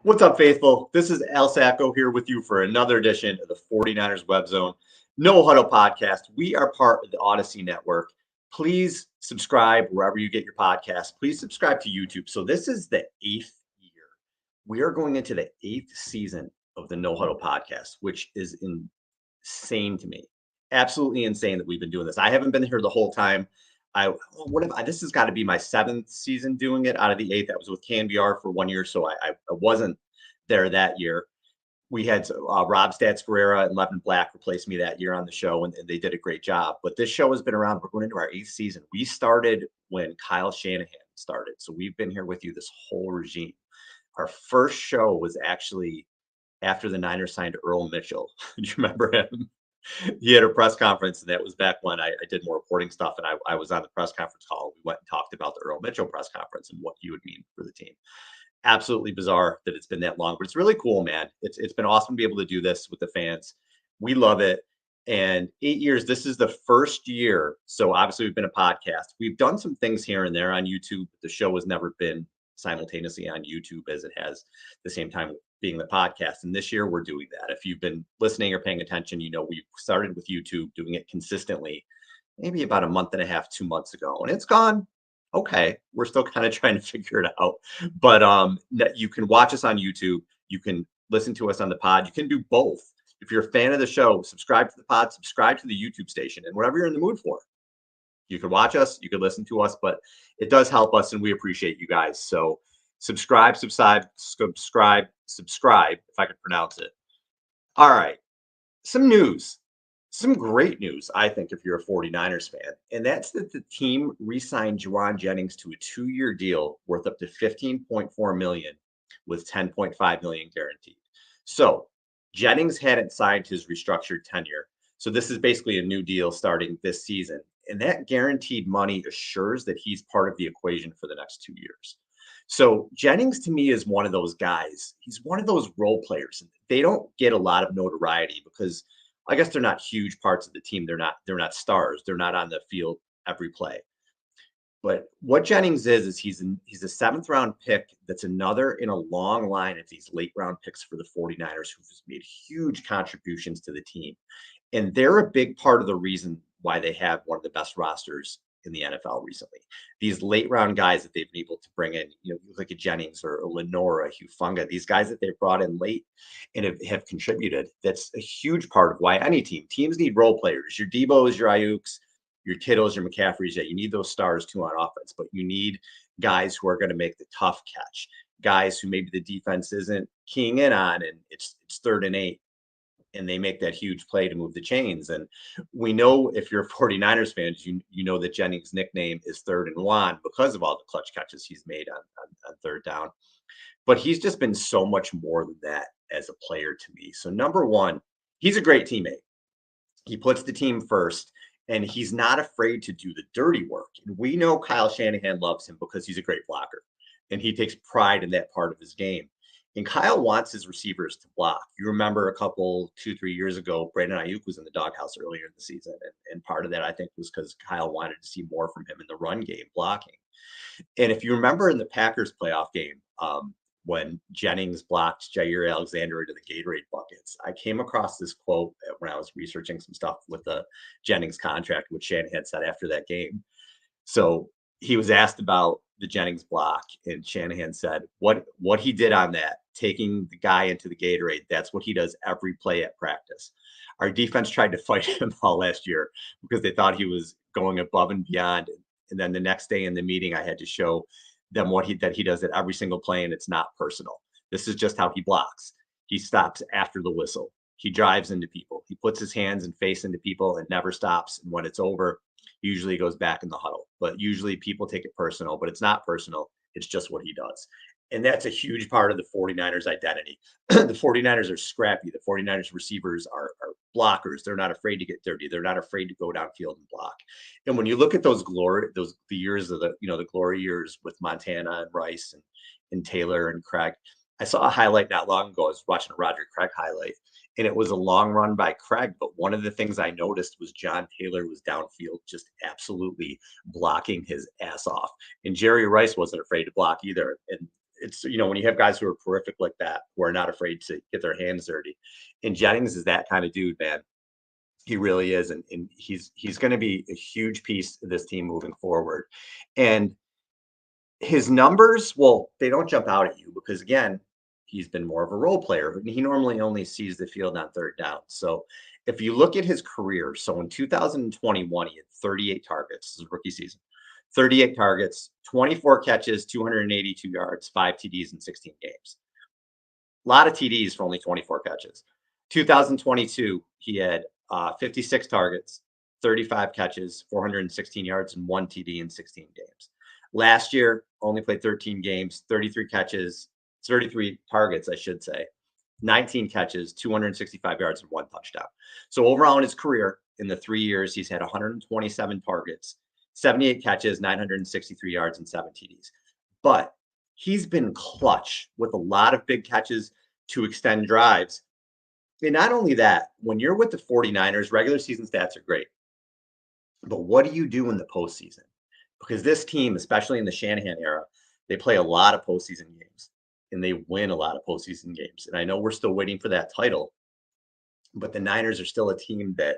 What's up, faithful? This is Al Sacco here with you for another edition of the 49ers Web Zone No Huddle podcast. We are part of the Odyssey Network. Please subscribe wherever you get your podcasts. Please subscribe to YouTube. So, this is the eighth year. We are going into the eighth season of the No Huddle podcast, which is insane to me. Absolutely insane that we've been doing this. I haven't been here the whole time. This has got to be my seventh season doing it out of the eighth. I was with KNBR for 1 year, so I wasn't there that year. We had Rob Stats Guerrera and Levin Black replace me that year on the show, and they did a great job. But this show has been around. We're going into our eighth season. We started when Kyle Shanahan started, so we've been here with you this whole regime. Our first show was actually after the Niners signed Earl Mitchell. Do you remember him? He had a press conference, and that was back when I did more reporting stuff, and I was on the press conference call. We went and talked about the Earl Mitchell press conference and what he would mean for the team. Absolutely bizarre that it's been that long, but it's really cool, man. It's been awesome to be able to do this with the fans. We love it. And 8 years, this is the first year. So obviously we've been a podcast. We've done some things here and there on YouTube. The show has never been simultaneously on YouTube as it has the same time being the podcast. And this year we're doing that. If you've been listening or paying attention, you know we started with YouTube doing it consistently, maybe about a month and a half, 2 months ago, and it's gone okay. We're still kind of trying to figure it out, but you can watch us on YouTube. You can listen to us on the pod. You can do both. If you're a fan of the show, subscribe to the pod, subscribe to the YouTube station, and whatever you're in the mood for. You can watch us, you can listen to us, but it does help us, and we appreciate you guys. So subscribe, if I could pronounce it. All right. Some news, some great news, I think, if you're a 49ers fan, and that's that the team re-signed Jauan Jennings to a 2-year deal worth up to 15.4 million with 10.5 million guaranteed. So Jennings hadn't signed his restructured tenure. So this is basically a new deal starting this season. And that guaranteed money assures that he's part of the equation for the next 2 years. So Jennings to me is one of those guys. He's one of those role players. They don't get a lot of notoriety because I guess they're not huge parts of the team. They're not stars. They're not on the field every play. But what Jennings is he's a seventh round pick that's another in a long line of these late round picks for the 49ers who've made huge contributions to the team. And they're a big part of the reason why they have one of the best rosters in the NFL recently. These late round guys that they've been able to bring in, like a Jennings or a Lenora, Hufunga, these guys that they've brought in late and have contributed. That's a huge part of why any teams need role players. Your Debo's, your Ayuks, your Kittles, your McCaffreys. Yeah, you need those stars too on offense, but you need guys who are going to make the tough catch, guys who maybe the defense isn't keying in on, and it's 3rd and 8 and they make that huge play to move the chains. And we know if you're 49ers fans, you know that Jennings' nickname is 3rd and 1 because of all the clutch catches he's made on third down. But he's just been so much more than that as a player to me. So number one, he's a great teammate. He puts the team first, and he's not afraid to do the dirty work. And we know Kyle Shanahan loves him because he's a great blocker, and he takes pride in that part of his game. And Kyle wants his receivers to block. You remember a couple, 2-3 years ago, Brandon Ayuk was in the doghouse earlier in the season. And part of that, I think, was because Kyle wanted to see more from him in the run game, blocking. And if you remember in the Packers playoff game, when Jennings blocked Jair Alexander into the Gatorade buckets, I came across this quote when I was researching some stuff with the Jennings contract, which Shanahan said after that game. So he was asked about the Jennings block, and Shanahan said, what he did on that, taking the guy into the Gatorade, that's what he does every play at practice. Our defense tried to fight him all last year because they thought he was going above and beyond. And then the next day in the meeting, I had to show them that he does at every single play, and it's not personal. This is just how he blocks. He stops after the whistle. He drives into people. He puts his hands and face into people and never stops. And when it's over, usually goes back in the huddle. But usually people take it personal, but it's not personal. It's just what he does. And that's a huge part of the 49ers identity. The 49ers are scrappy. The 49ers receivers are blockers. They're not afraid to get dirty. They're not afraid to go downfield and block. And when you look at the years of the glory years with Montana and Rice and Taylor and Craig, I saw a highlight not long ago. I was watching a Roger Craig highlight, and it was a long run by Craig. But one of the things I noticed was John Taylor was downfield just absolutely blocking his ass off. And Jerry Rice wasn't afraid to block either. And it's, when you have guys who are prolific like that, who are not afraid to get their hands dirty. And Jennings is that kind of dude, man. He really is. And he's going to be a huge piece of this team moving forward. And his numbers, well, they don't jump out at you because again, he's been more of a role player. He normally only sees the field on third down. So if you look at his career, so in 2021, he had 38 targets, his rookie season, 38 targets, 24 catches, 282 yards, 5 TDs in 16 games. A lot of TDs for only 24 catches. 2022, he had 56 targets, 35 catches, 416 yards, and 1 TD in 16 games. Last year, only played 13 games, 33 catches, 33 targets, I should say, 19 catches, 265 yards, and 1 touchdown. So overall in his career, in the 3 years, he's had 127 targets, 78 catches, 963 yards, and 7 TDs. But he's been clutch with a lot of big catches to extend drives. And not only that, when you're with the 49ers, regular season stats are great. But what do you do in the postseason? Because this team, especially in the Shanahan era, they play a lot of postseason games and they win a lot of postseason games. And I know we're still waiting for that title, but the Niners are still a team that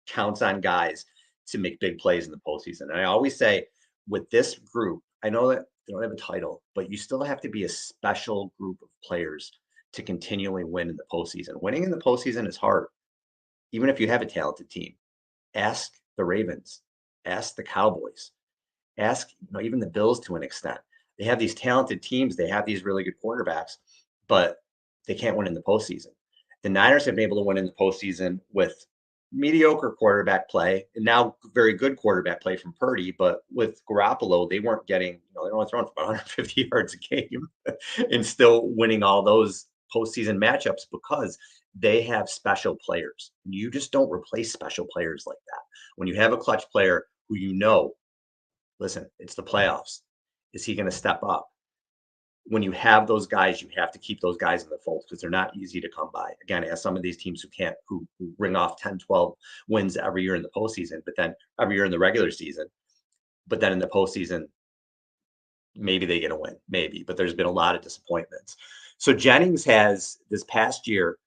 counts on guys to make big plays in the postseason. And I always say with this group, I know that they don't have a title, but you still have to be a special group of players to continually win in the postseason. Winning in the postseason is hard, even if you have a talented team. Ask the Ravens, ask the Cowboys, ask even the Bills to an extent. They have these talented teams, they have these really good quarterbacks, but they can't win in the postseason. The Niners have been able to win in the postseason with mediocre quarterback play and now very good quarterback play from Purdy. But with Garoppolo, they weren't getting, they only throwing for 150 yards a game and still winning all those postseason matchups because they have special players. You just don't replace special players like that. When you have a clutch player who listen, it's the playoffs. Is he going to step up? When you have those guys, you have to keep those guys in the fold because they're not easy to come by. Again, as some of these teams who ring off 10, 12 wins every year in the postseason, but then every year in the regular season, but then in the postseason, maybe they get a win, maybe, but there's been a lot of disappointments. So Jennings has this past year,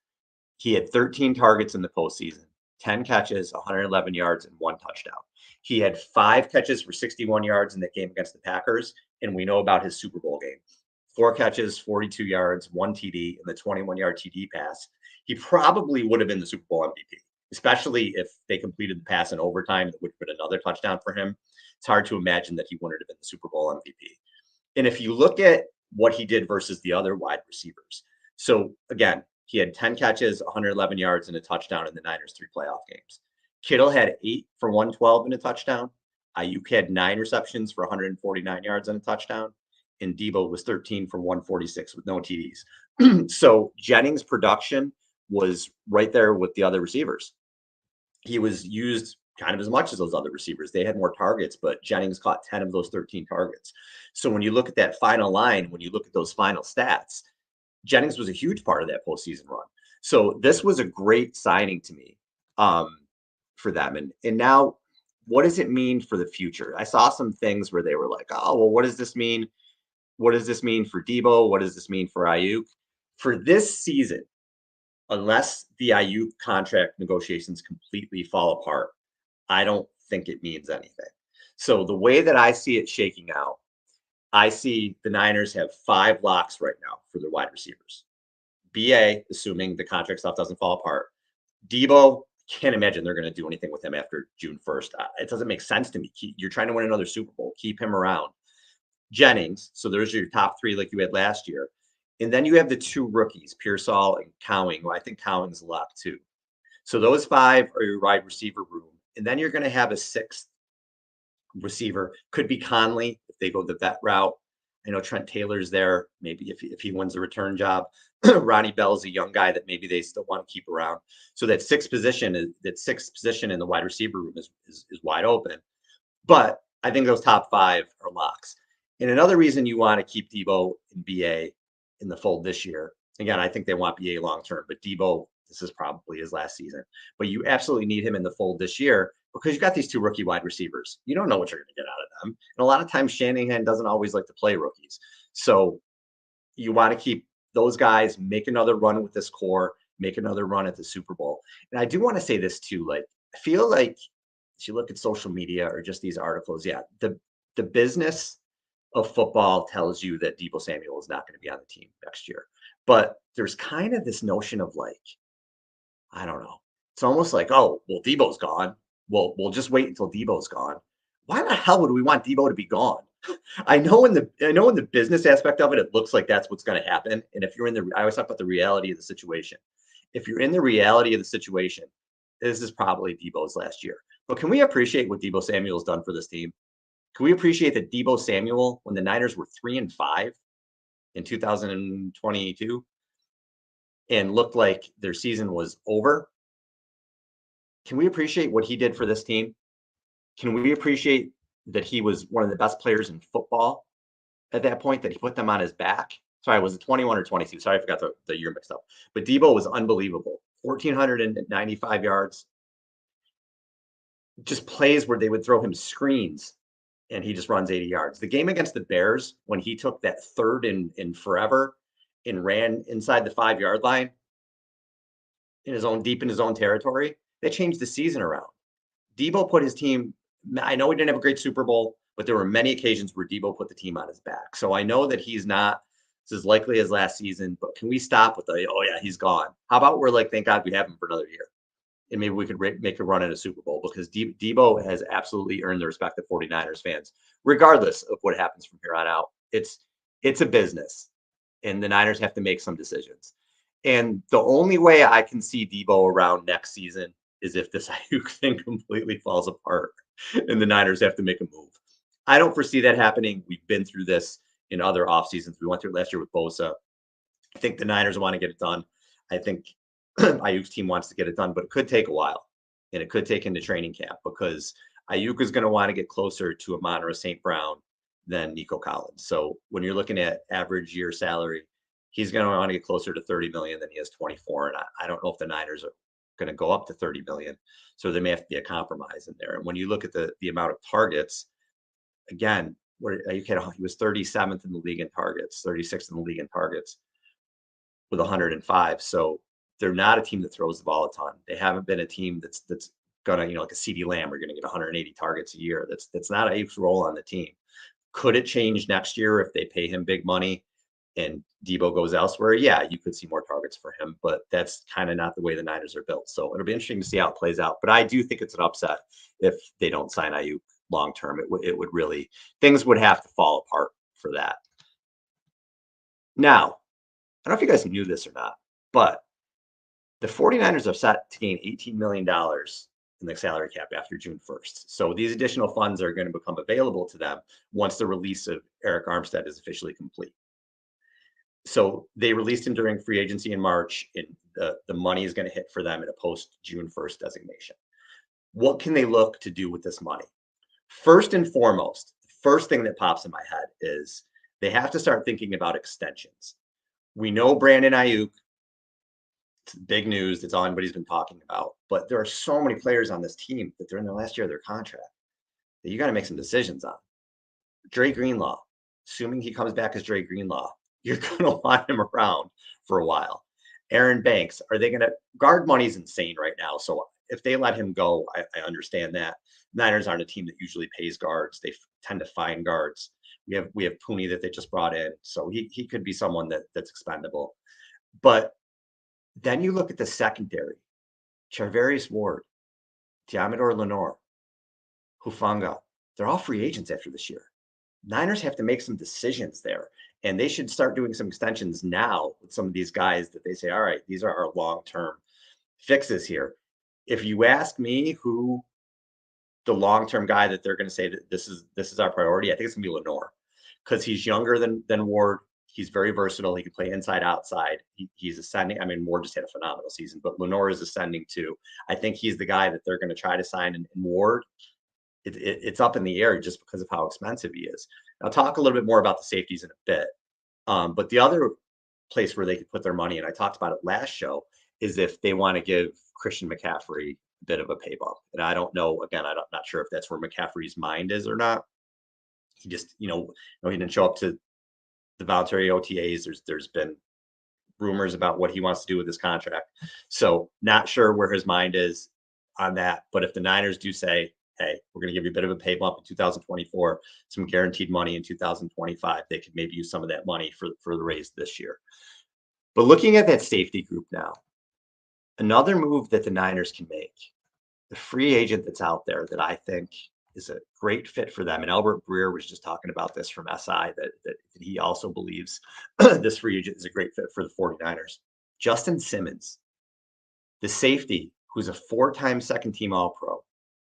he had 13 targets in the postseason, 10 catches, 111 yards, and 1 touchdown. He had 5 catches for 61 yards in that game against the Packers, and we know about his Super Bowl game. 4 catches, 42 yards, 1 TD, and the 21-yard TD pass. He probably would have been the Super Bowl MVP, especially if they completed the pass in overtime. That would have been another touchdown for him. It's hard to imagine that he wouldn't have been the Super Bowl MVP. And if you look at what he did versus the other wide receivers, so again, he had 10 catches, 111 yards, and a touchdown in the Niners' 3 playoff games. Kittle had 8 for 112 and a touchdown. Ayuk had 9 receptions for 149 yards and a touchdown. And Debo was 13 for 146 with no TDs. So Jennings' production was right there with the other receivers. He was used kind of as much as those other receivers. They had more targets, but Jennings caught 10 of those 13 targets. So when you look at that final line, when you look at those final stats, Jennings was a huge part of that postseason run. So this was a great signing to me for them. And now, what does it mean for the future? I saw some things where they were like, oh, well, what does this mean? What does this mean for Debo? What does this mean for Ayuk? For this season, unless the Ayuk contract negotiations completely fall apart, I don't think it means anything. So the way that I see it shaking out, I see the Niners have 5 locks right now for their wide receivers. BA, assuming the contract stuff doesn't fall apart. Debo, can't imagine they're going to do anything with him after June 1st. It doesn't make sense to me. You're trying to win another Super Bowl. Keep him around. Jennings, so there's your top 3 like you had last year. And then you have the 2 rookies, Pearsall and Cowing. Well, I think Cowing's a lock too. So those 5 are your wide receiver room. And then you're going to have a 6th receiver. Could be Conley if they go the vet route. I know Trent Taylor's there. Maybe if he wins the return job. Ronnie Bell's a young guy that maybe they still want to keep around. So that 6th position in the wide receiver room is wide open. But I think those top 5 are locks. And another reason you want to keep Debo and BA in the fold this year, again, I think they want BA long term, but Debo, this is probably his last season. But you absolutely need him in the fold this year because you got these 2 rookie wide receivers. You don't know what you're going to get out of them. And a lot of times Shanahan doesn't always like to play rookies. So You want to keep those guys, make another run with this core, make another run at the Super Bowl. And I do want to say this too, like I feel like if you look at social media or just these articles, yeah, the business of football tells you that Debo Samuel is not going to be on the team next year. But there's kind of this notion of like, I don't know. It's almost like, oh, well, Debo's gone. Well, we'll just wait until Debo's gone. Why the hell would we want Debo to be gone? I know in the business aspect of it, it looks like that's what's going to happen. And if you're in the, I always talk about the reality of the situation. If you're in the reality of the situation, this is probably Debo's last year. But can we appreciate what Debo Samuel's done for this team? Can we appreciate that Debo Samuel, when the Niners were 3-5 in 2022 and looked like their season was over, can we appreciate what he did for this team? Can we appreciate that he was one of the best players in football at that point, that he put them on his back? Sorry, was it 21 or 22? Sorry, I forgot the year mixed up. But Debo was unbelievable. 1,495 yards, just plays where they would throw him screens and he just runs 80 yards. The game against the Bears, when he took that third in forever and ran inside the 5-yard line in his own deep in his own territory, that changed the season around. Debo put his team. I know he didn't have a great Super Bowl, but there were many occasions where Debo put the team on his back. So I know that he's not as likely as last season, but can we stop with the, oh yeah, he's gone? How about we're like, thank God we have him for another year? And maybe we could make a run at a Super Bowl, because Debo has absolutely earned the respect of 49ers fans, regardless of what happens from here on out. It's a business, and the Niners have to make some decisions. And the only way I can see Debo around next season is if this Ayuk thing completely falls apart and the Niners have to make a move. I don't foresee that happening. We've been through this in other off seasons. We went through it last year with Bosa. I think the Niners want to get it done. I think Ayuk's team wants to get it done, but it could take a while, and it could take into training camp, because Ayuk is going to want to get closer to Amon-Ra St. Brown than Nico Collins. So when you're looking at average year salary, he's going to want to get closer to 30 million than he has 24. And I don't know if the Niners are going to go up to 30 million. So there may have to be a compromise in there. And when you look at the amount of targets, again, where he was 37th in the league in targets, 36th in the league in targets with 105. So they're not a team that throws the ball a ton. They haven't been a team that's gonna, like a CeeDee Lamb, are gonna get 180 targets a year. That's not Ayuk's role on the team. Could it change next year if they pay him big money and Debo goes elsewhere? Yeah, you could see more targets for him, but that's kind of not the way the Niners are built. So it'll be interesting to see how it plays out. But I do think it's an upset if they don't sign Ayuk long term. It would really, things would have to fall apart for that. Now, I don't know if you guys knew this or not, but the 49ers are set to gain $18 million in the salary cap after June 1st. So these additional funds are going to become available to them once the release of Eric Armstead is officially complete. So they released him during free agency in March, and the money is going to hit for them in a post June 1st designation. What can they look to do with this money? First and foremost, the first thing that pops in my head is they have to start thinking about extensions. We know Brandon Ayuk, it's big news. That's all anybody's been talking about. But there are so many players on this team that they're in the last year of their contract that you got to make some decisions on. Dre Greenlaw, assuming he comes back as Dre Greenlaw, you're going to want him around for a while. Aaron Banks, are they going to guard? Money's insane right now. So if they let him go, I understand that. Niners aren't a team that usually pays guards. They tend to find guards. We have Pooney that they just brought in, so he could be someone that's expendable. But then you look at the secondary: Charvarius Ward, Diamador Lenore, Hufanga. They're all free agents after this year. Niners have to make some decisions there, and they should start doing some extensions now with some of these guys that they say, all right, these are our long-term fixes here. If you ask me who the long-term guy that they're going to say that this is our priority, I think it's going to be Lenore, because he's younger than Ward. He's very versatile. He can play inside, outside. He's ascending. I mean, Ward just had a phenomenal season, but Lenore is ascending too. I think he's the guy that they're going to try to sign. And Ward, it's up in the air just because of how expensive he is. I'll talk a little bit more about the safeties in a bit. But the other place where they could put their money, and I talked about it last show, is if they want to give Christian McCaffrey a bit of a pay bump. And I don't know, again, I'm not sure if that's where McCaffrey's mind is or not. He just, he didn't show up to the voluntary OTAs. There's been rumors about what he wants to do with his contract. So not sure where his mind is on that. But if the Niners do say, hey, we're going to give you a bit of a pay bump in 2024, some guaranteed money in 2025, they could maybe use some of that money for the raise this year. But looking at that safety group now, another move that the Niners can make, the free agent that's out there that I think is a great fit for them. And Albert Breer was just talking about this from SI that he also believes this free agent is a great fit for the 49ers. Justin Simmons, the safety, who's a four-time second-team All-Pro.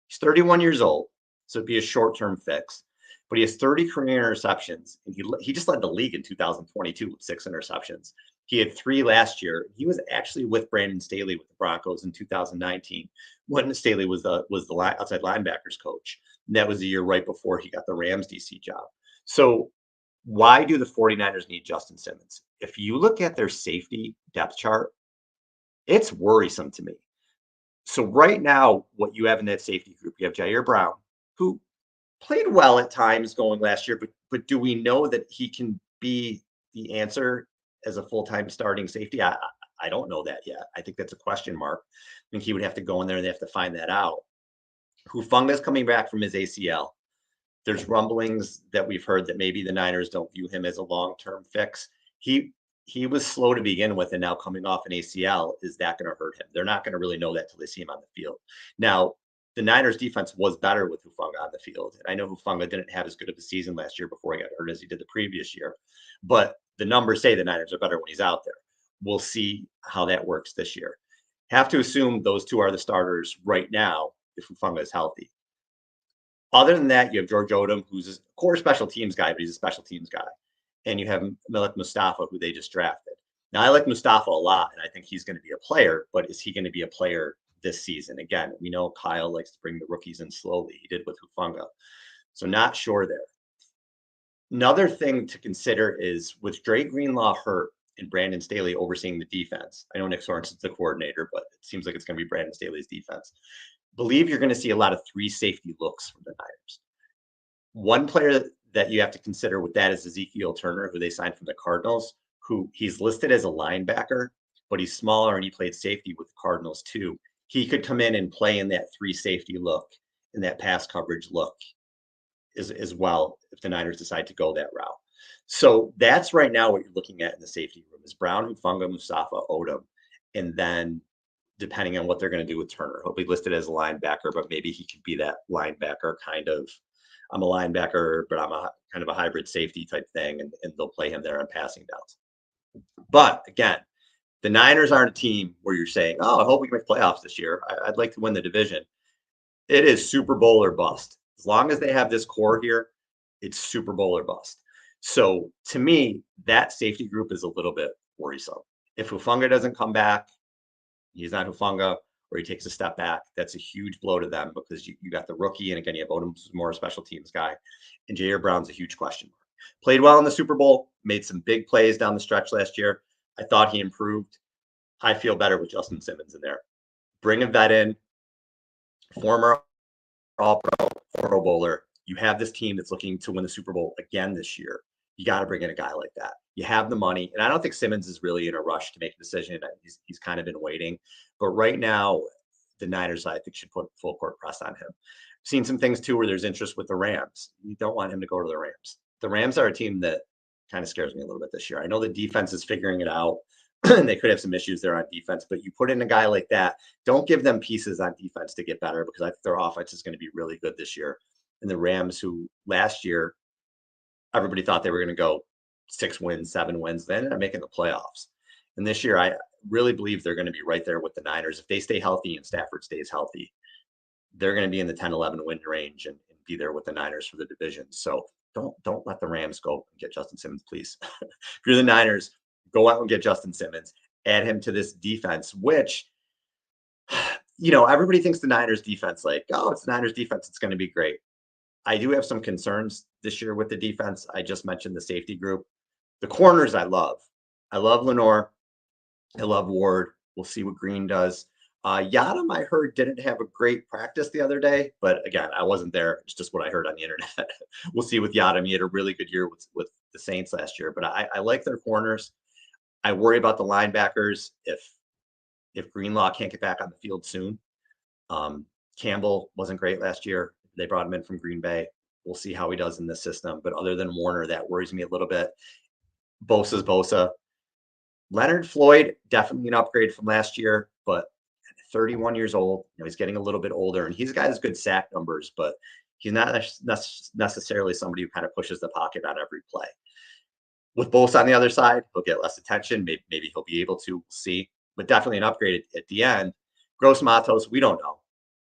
He's 31 years old, so it'd be a short-term fix. But he has 30 career interceptions, and he just led the league in 2022 with 6 interceptions. He had 3 last year. He was actually with Brandon Staley with the Broncos in 2019 when Staley was the outside linebackers coach. And that was the year right before he got the Rams DC job. So why do the 49ers need Justin Simmons? If you look at their safety depth chart, it's worrisome to me. So right now, what you have in that safety group, you have Jair Brown, who played well at times going last year, but do we know that he can be the answer as a full-time starting safety? I don't know that yet. I think that's a question mark. I think he would have to go in there and they have to find that out. Hufanga's coming back from his ACL. There's rumblings that we've heard that maybe the Niners don't view him as a long-term fix. He was slow to begin with, and now coming off an ACL, is that going to hurt him? They're not going to really know that till they see him on the field. Now, the Niners defense was better with Hufanga on the field. And I know Hufanga didn't have as good of a season last year before he got hurt as he did the previous year. But the numbers say the Niners are better when he's out there. We'll see how that works this year. Have to assume those two are the starters right now if Hufanga is healthy. Other than that, you have George Odom, who's a core special teams guy, but he's a special teams guy. And you have Malik Mustafa, who they just drafted. Now, I like Mustafa a lot, and I think he's going to be a player, but is he going to be a player this season? Again, we know Kyle likes to bring the rookies in slowly. He did with Hufanga. So not sure there. Another thing to consider is with Dre Greenlaw hurt and Brandon Staley overseeing the defense. I know Nick Sorensen's the coordinator, but it seems like it's going to be Brandon Staley's defense. Believe you're going to see a lot of 3 safety looks from the Niners. One player that you have to consider with that is Ezekiel Turner, who they signed from the Cardinals, who he's listed as a linebacker, but he's smaller and he played safety with the Cardinals too. He could come in and play in that 3 safety look, in that pass coverage look as well, if the Niners decide to go that route. So that's right now what you're looking at in the safety room is Brown, Hufanga, Mustafa, Odom. And then depending on what they're going to do with Turner, he'll be listed as a linebacker, but maybe he could be that linebacker kind of, I'm a linebacker, but I'm a kind of a hybrid safety type thing. And they'll play him there on passing downs. But again, the Niners aren't a team where you're saying, oh, I hope we can make playoffs this year. I'd like to win the division. It is Super Bowl or bust. As long as they have this core here, it's Super Bowl or bust. So to me, that safety group is a little bit worrisome. If Hufanga doesn't come back, he's not Hufanga, or he takes a step back, that's a huge blow to them because you got the rookie. And again, you have Odom, who's more a special teams guy. And Jair Brown's a huge question mark. Played well in the Super Bowl, made some big plays down the stretch last year. I thought he improved. I feel better with Justin Simmons in there. Bring a vet in, former All-Pro, Pro Bowler. You have this team that's looking to win the Super Bowl again this year. You got to bring in a guy like that. You have the money. And I don't think Simmons is really in a rush to make a decision. He's kind of been waiting. But right now, the Niners, I think, should put full court press on him. Seen some things, too, where there's interest with the Rams. You don't want him to go to the Rams. The Rams are a team that kind of scares me a little bit this year. I know the defense is figuring it out. They could have some issues there on defense, but you put in a guy like that, don't give them pieces on defense to get better because I think their offense is going to be really good this year. And the Rams, who last year, everybody thought they were going to go 6 wins, 7 wins, then they're making the playoffs. And this year, I really believe they're going to be right there with the Niners. If they stay healthy and Stafford stays healthy, they're going to be in the 10-11 win range and be there with the Niners for the division. So don't let the Rams go and get Justin Simmons, please. If you're the Niners, go out and get Justin Simmons, add him to this defense, which, everybody thinks the Niners defense, like, oh, it's the Niners defense, it's going to be great. I do have some concerns this year with the defense. I just mentioned the safety group. The corners I love. I love Lenore. I love Ward. We'll see what Green does. Yadam, I heard, didn't have a great practice the other day, but again, I wasn't there. It's just what I heard on the internet. We'll see with Yadam. He had a really good year with the Saints last year, but I like their corners. I worry about the linebackers if Greenlaw can't get back on the field soon. Um, Campbell wasn't great last year. They brought him in from Green Bay. We'll see how he does in this system. But other than Warner, that worries me a little bit. Bosa's Bosa. Leonard Floyd, definitely an upgrade from last year, but 31 years old. He's getting a little bit older, and he's got his good sack numbers, but he's not necessarily somebody who kind of pushes the pocket on every play. With Bosa on the other side, he'll get less attention. Maybe he'll be able to. We'll see, but definitely an upgrade at the end. Gross Matos, we don't know.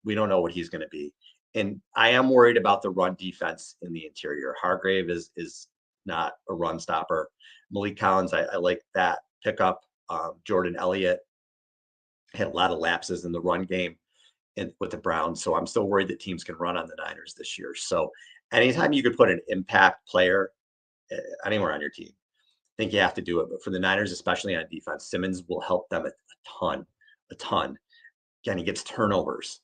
We don't know what he's going to be. And I am worried about the run defense in the interior. Hargrave is not a run stopper. Malik Collins, I like that pickup. Jordan Elliott had a lot of lapses in the run game and with the Browns. So I'm still worried that teams can run on the Niners this year. So anytime you could put an impact player anywhere on your team, I think you have to do it. But for the Niners, especially on defense, Simmons will help them a ton, a ton. Again, he gets turnovers.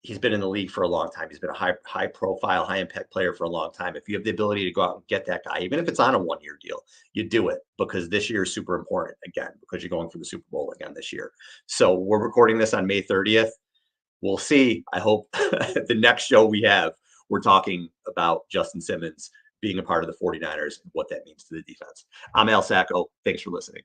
He's been in the league for a long time. He's been a high profile, high impact player for a long time. If you have the ability to go out and get that guy, even if it's on a 1 year deal, you do it because this year is super important again, because you're going for the Super Bowl again this year. So we're recording this on May 30th. We'll see. I hope the next show we have, we're talking about Justin Simmons being a part of the 49ers and what that means to the defense. I'm Al Sacco. Thanks for listening.